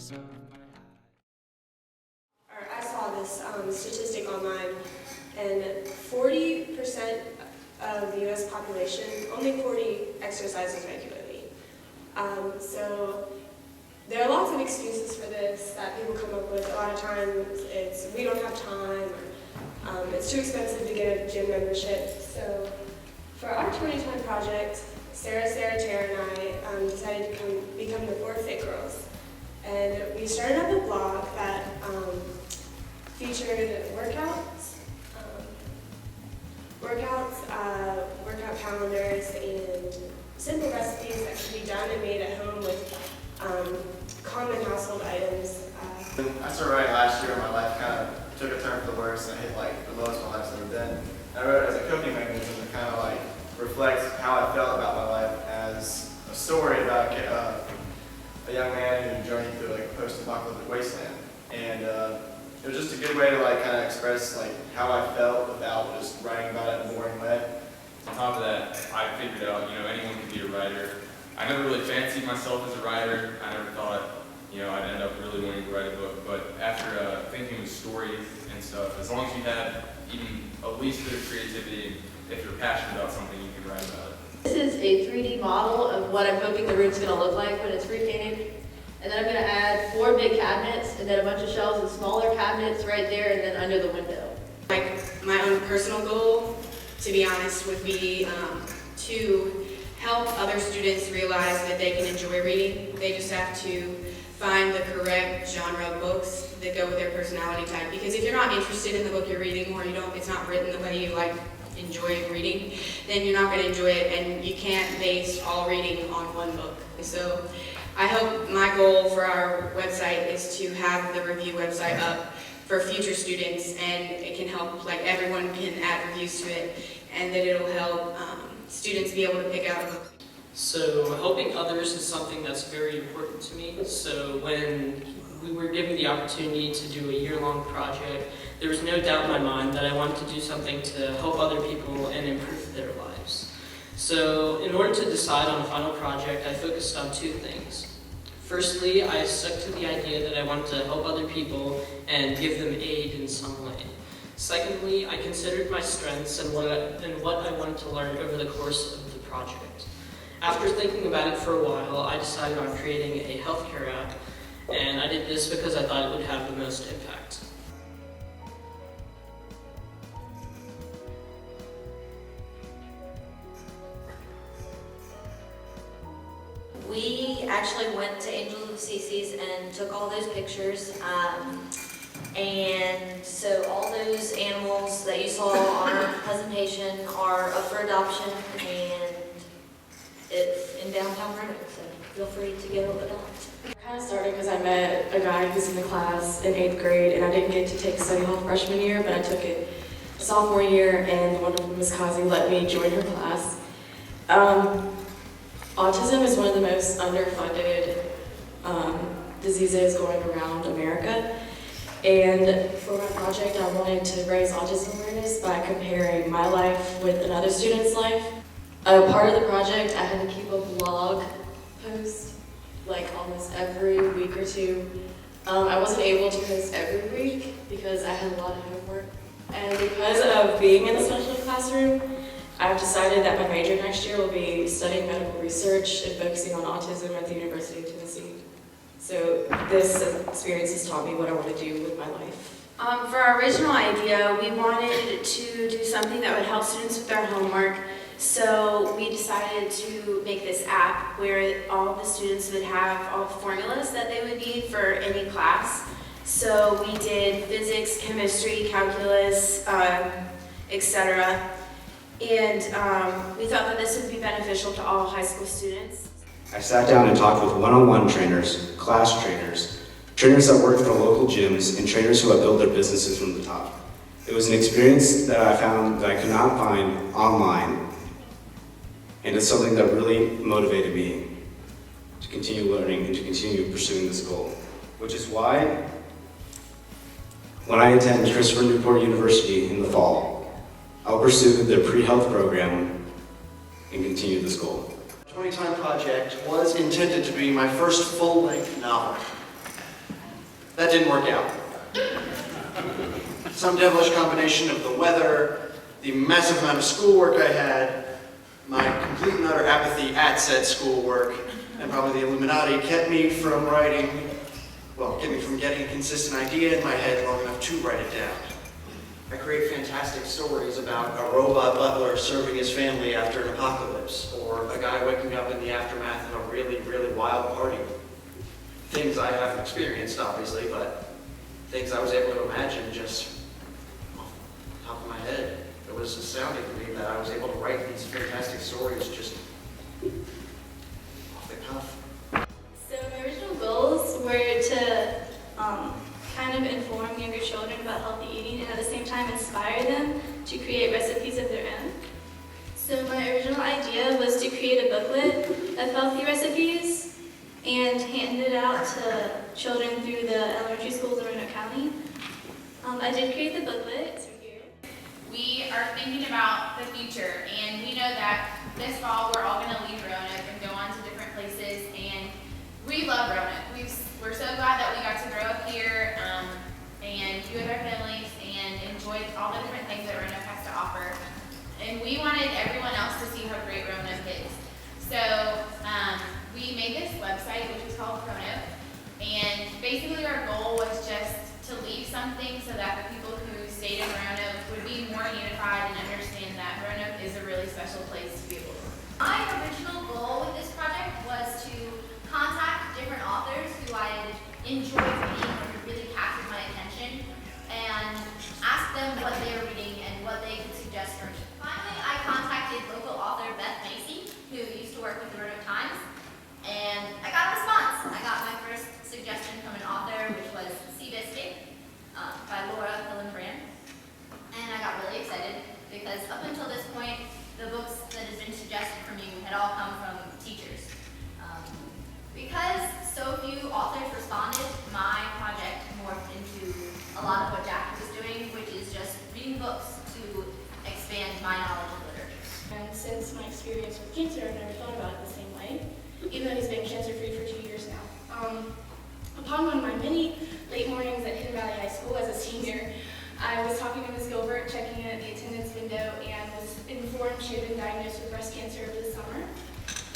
I saw this statistic online, and 40% of the U.S. population, only 40 exercises regularly. So there are lots of excuses for this that people come up with. A lot of times it's we don't have time, or it's too expensive to get a gym membership. So for our 20time project, Tara, and I decided to become the 4 Fit Girls. And we started up a blog that featured workout calendars, and simple recipes that can be done and made at home with common household items. I started writing last year, and my life kind of took a turn for the worse, and I hit like the lowest my life's ever been. I wrote it as a coping mechanism to kind of like reflect how I felt about my life as a story about a young man who journeyed through like a post-apocalyptic wasteland. And it was just a good way to like kind of express like how I felt without just writing about it in a boring way. On top of that, I figured out, anyone can be a writer. I never really fancied myself as a writer. I never thought, I'd end up really wanting to write a book. But after thinking of stories and stuff, as long as you have even a least bit of creativity, if you're passionate about something, you can write about it. This is a 3D model of what I'm hoping the room's going to look like when it's repainted. And then I'm going to add 4 big cabinets, and then a bunch of shelves and smaller cabinets right there, and then under the window. Like my own personal goal, to be honest, would be to help other students realize that they can enjoy reading. They just have to find the correct genre of books that go with their personality type. Because if you're not interested in the book you're reading, or it's not written the way you enjoy reading, then you're not going to enjoy it, and you can't base all reading on one book. So I hope my goal for our website is to have the review website up for future students, and it can help, like everyone can add reviews to it, and that it'll help students be able to pick out a book. So helping others is something that's very important to me. So when we were given the opportunity to do a year-long project, there was no doubt in my mind that I wanted to do something to help other people and improve their lives. So in order to decide on a final project, I focused on 2 things. Firstly, I stuck to the idea that I wanted to help other people and give them aid in some way. Secondly, I considered my strengths and what I wanted to learn over the course of the project. After thinking about it for a while, I decided on creating a healthcare app, and I did this because I thought it would have the most impact. We actually went to Angels of Cece's and took all those pictures. And so all those animals that you saw on our presentation are up for adoption, and it's in downtown Roanoke, so feel free to go adopt. It kind of started because I met a guy who's in the class in 8th grade, and I didn't get to take study hall freshman year, but I took it sophomore year, and the wonderful Miss Kazi let me join her class. Autism is one of the most underfunded diseases going around America. And for my project, I wanted to raise autism awareness by comparing my life with another student's life. Part of the project, I had to keep a blog post like almost every week or 2. I wasn't able to post every week because I had a lot of homework. And because of being in a special classroom, I've decided that my major next year will be studying medical research and focusing on autism at the University of Tennessee. So this experience has taught me what I want to do with my life. For our original idea, we wanted to do something that would help students with their homework. So we decided to make this app where all the students would have all the formulas that they would need for any class. So we did physics, chemistry, calculus, etc. And we thought that this would be beneficial to all high school students. I sat down and talked with one-on-one trainers, class trainers, trainers that work for local gyms, and trainers who have built their businesses from the top. It was an experience that I found that I could not find online, and it's something that really motivated me to continue learning and to continue pursuing this goal, which is why when I attend Christopher Newport University in the fall, I'll pursue their pre-health program and continue this goal. The 20 Time project was intended to be my first full-length novel. That didn't work out. Some devilish combination of the weather, the massive amount of schoolwork I had, my complete and utter apathy at said schoolwork, and probably the Illuminati kept me from getting a consistent idea in my head long enough to write it down. I create fantastic stories about a robot butler serving his family after an apocalypse, or a guy waking up in the aftermath of a really, really wild party. Things I haven't experienced, obviously, but things I was able to imagine just off the top of my head. It was astounding to me that I was able to write these fantastic stories just off the cuff. So my original goals were to kind of inform younger children about healthy eating and at the same time inspire them to create recipes of their own. So my original idea was to create a booklet of healthy recipes and hand it out to children through the elementary schools in Roanoke County. I did create the booklet. It's right here. We are thinking about the future, and we know that this fall we're all going to leave Roanoke and go on to different places, and we love Roanoke. We're so glad that we got to grow up here and be with our families and enjoy all the different things that Roanoke has to offer. And we wanted everyone else to see how great Roanoke is. So we made this website, which is called Roanoke, and basically our goal was just to leave something so that the people who stayed in Roanoke would be more unified and understand that Roanoke is a really special place to be able to live. My original goal with this project was to contact different authors who I had enjoyed reading and who really captured my attention and ask them what they were reading and what they could suggest for me. Finally, I contacted local author Beth Macy, who used to work with the Roanoke Times, and I got a response. I got my first suggestion from an author, which was Seabiscuit by Laura Hillenbrand, and I got really excited because up until this point, the books that had been suggested from you had all come from teachers. Because so few authors responded, my project morphed into a lot of what Jackie was doing, which is just reading books to expand my knowledge of literature. And since my experience with cancer, I've never thought about it the same way, even though he's been cancer-free for 2 years now. Upon one of my many late mornings at Hidden Valley High School as a senior, I was talking to Ms. Gilbert, checking in at the attendance window, and was informed she had been diagnosed with breast cancer over the summer.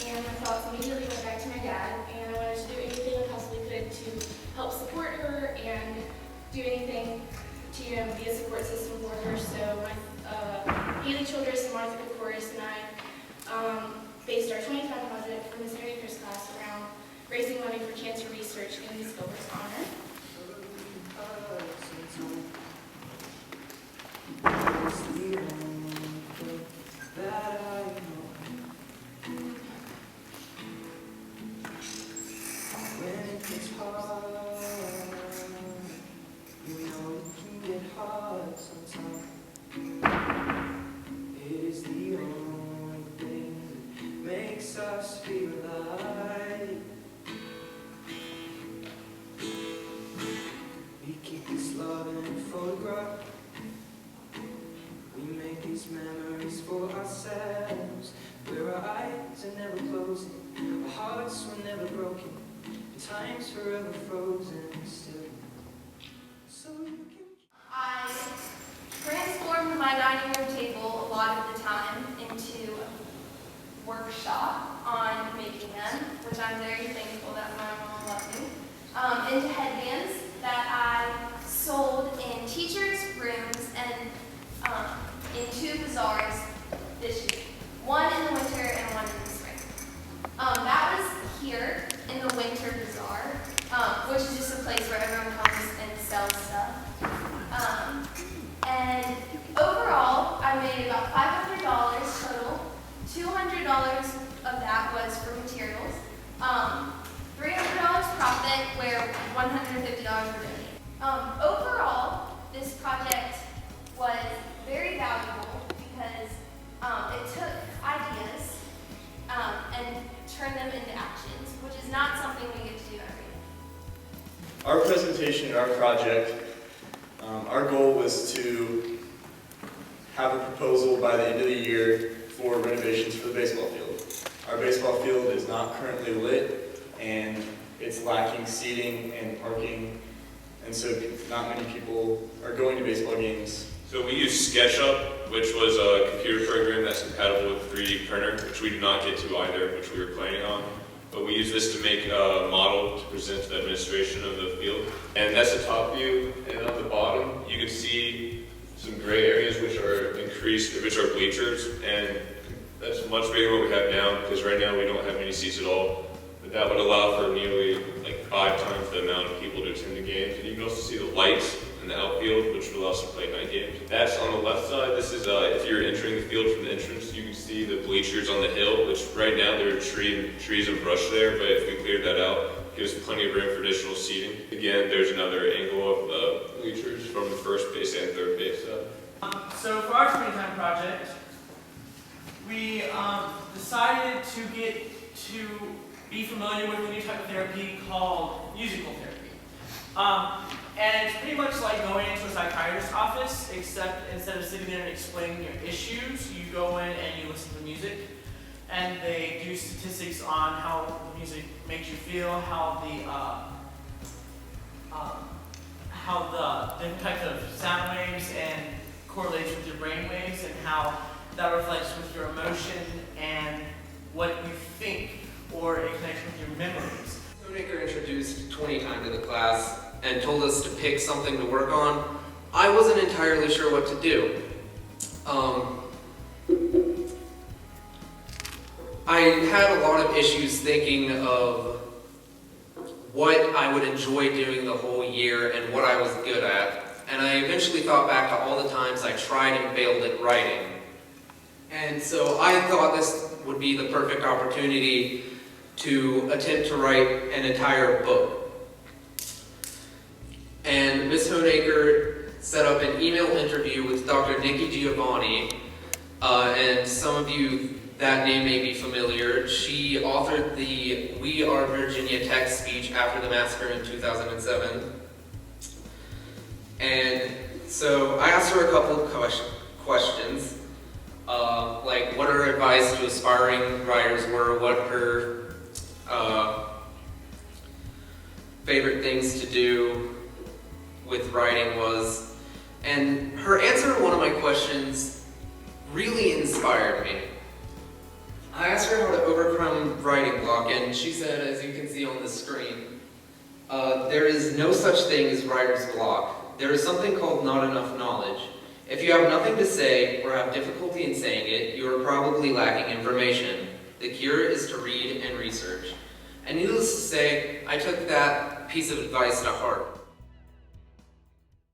And my thoughts immediately went back to my dad, and I wanted to do anything I possibly could to help support her and do anything to be a support system for her. So Haley Childress and Martha Kokoris and I based our 20-time project for Ms. Mary Chris class around raising money for cancer research in Ms. Gilbert's honor. Us feel alive. We keep this love in a photograph. We make these memories for ourselves, where our eyes are never closing, our hearts were never broken, and time's forever frozen still. So you can. I transformed my dining room table a lot of the time into a workshop on making them, which I'm very thankful that my mom let me, into headbands that I sold in teachers' rooms and in 2 bazaars this year. One in the winter and one in the spring. That was here in the winter bazaar, which is just a place where everyone comes and sells stuff. And overall, I made about $500 total. $200 of that was for materials. $300 profit, where $150 were donated. Overall, this project was very valuable because it took ideas and turned them into actions, which is not something we get to do every day. Our presentation, our project, our goal was to have a proposal by the end of the year for renovations for the baseball field. Our baseball field is not currently lit, and it's lacking seating and parking and so not many people are going to baseball games. So we use SketchUp, which was a computer program that's compatible with 3D printer, which we did not get to either, which we were planning on. But we use this to make a model to present to the administration of the field. And that's the top view, and on the bottom, you can see some gray areas which are increased, which are bleachers, and that's much bigger than what we have now, because right now we don't have any seats at all. But that would allow for nearly like 5 times the amount of people to attend the games. And you can also see the lights in the outfield, which will also play night games. That's on the left side. This is if you're entering the field from the entrance, you can see the bleachers on the hill, which right now there are trees and brush there, but if we cleared that out, it gives plenty of room for additional seating. Again, there's another angle of the bleachers from the first base and third base side. So for our screen time project, we decided to get to be familiar with a new type of therapy called musical therapy. And it's pretty much like going into a psychiatrist's office, except instead of sitting there and explaining your issues, you go in and you listen to music. And they do statistics on how the music makes you feel, how the different types of sound waves and correlates with your brain waves, and how that reflects with your emotion and what you think, or it connects with your memories. Stoneacre introduced 20time to the class and told us to pick something to work on. I wasn't entirely sure what to do. I had a lot of issues thinking of what I would enjoy doing the whole year and what I was good at. And I eventually thought back to all the times I tried and failed at writing. And so I thought this would be the perfect opportunity to attempt to write an entire book. And Ms. Honeacre set up an email interview with Dr. Nikki Giovanni, and some of you, that name may be familiar. She authored the We Are Virginia Tech speech after the massacre in 2007. And so I asked her a couple of questions, like what her advice to aspiring writers were, what her favorite things to do with writing was, and her answer to one of my questions really inspired me. I asked her how to overcome writing block, and she said, as you can see on the screen, there is no such thing as writer's block. There is something called not enough knowledge. If you have nothing to say or have difficulty in saying it, you are probably lacking information. The cure is to read and research. And needless to say, I took that piece of advice to heart.